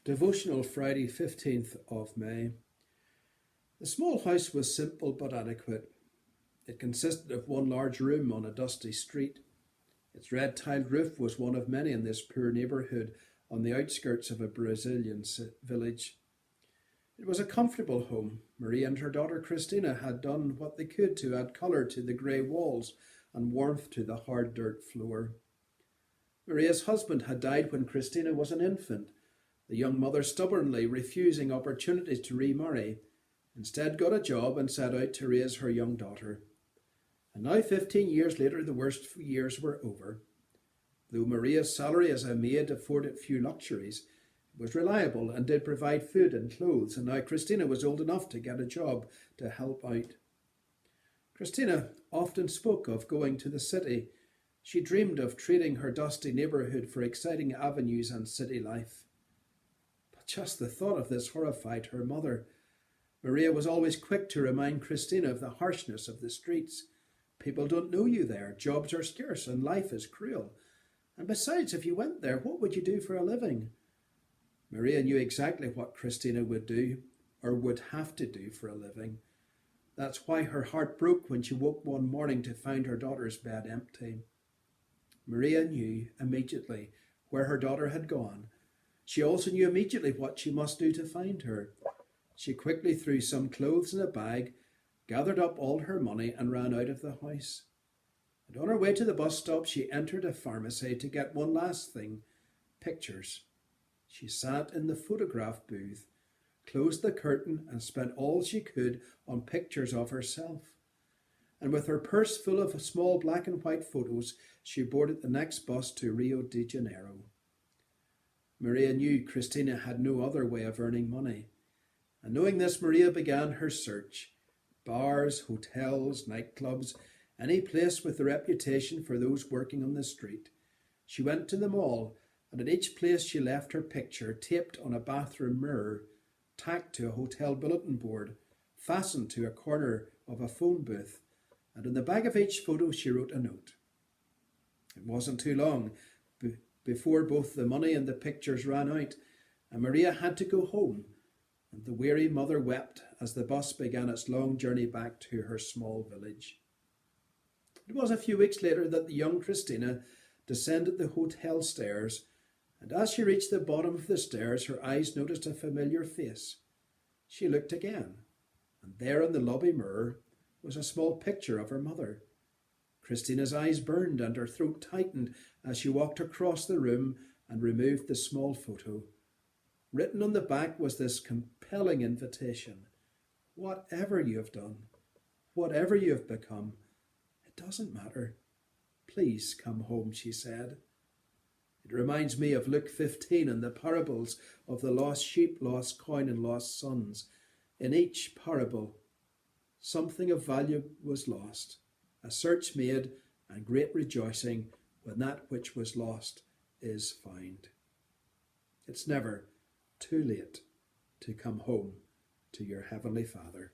Devotional Friday 15th of May. The small house was simple but adequate. It consisted of one large room on a dusty street. Its red-tiled roof was one of many in this poor neighbourhood on the outskirts of a Brazilian village. It was a comfortable home. Maria and her daughter Christina had done what they could to add colour to the grey walls and warmth to the hard dirt floor. Maria's husband had died when Christina was an infant, the young mother stubbornly refusing opportunities to remarry, instead got a job and set out to raise her young daughter. And now 15 years later the worst years were over. Though Maria's salary as a maid afforded few luxuries, it was reliable and did provide food and clothes, and now Christina was old enough to get a job to help out. Christina often spoke of going to the city. She dreamed of trading her dusty neighbourhood for exciting avenues and city life. But just the thought of this horrified her mother. Maria was always quick to remind Christina of the harshness of the streets. People don't know you there, jobs are scarce, and life is cruel. And besides, if you went there, what would you do for a living? Maria knew exactly what Christina would do, or would have to do for a living. That's why her heart broke when she woke one morning to find her daughter's bed empty. Maria knew immediately where her daughter had gone. She also knew immediately what she must do to find her. She quickly threw some clothes in a bag, gathered up all her money and ran out of the house. And on her way to the bus stop, she entered a pharmacy to get one last thing, pictures. She sat in the photograph booth, closed the curtain and spent all she could on pictures of herself. And with her purse full of small black and white photos, she boarded the next bus to Rio de Janeiro. Maria knew Christina had no other way of earning money. And knowing this, Maria began her search. Bars, hotels, nightclubs, any place with a reputation for those working on the street. She went to them all, and at each place she left her picture taped on a bathroom mirror, tacked to a hotel bulletin board, fastened to a corner of a phone booth, and on the back of each photo she wrote a note. It wasn't too long before both the money and the pictures ran out, and Maria had to go home, and the weary mother wept as the bus began its long journey back to her small village. It was a few weeks later that the young Christina descended the hotel stairs, and as she reached the bottom of the stairs, her eyes noticed a familiar face. She looked again, and there in the lobby mirror was a small picture of her mother. Christina's eyes burned and her throat tightened as she walked across the room and removed the small photo. Written on the back was this compelling invitation. Whatever you have done, whatever you have become, it doesn't matter. Please come home, she said. It reminds me of Luke 15 and the parables of the lost sheep, lost coin and lost sons. In each parable, something of value was lost, a search made, and great rejoicing when that which was lost is found. It's never too late to come home to your Heavenly Father.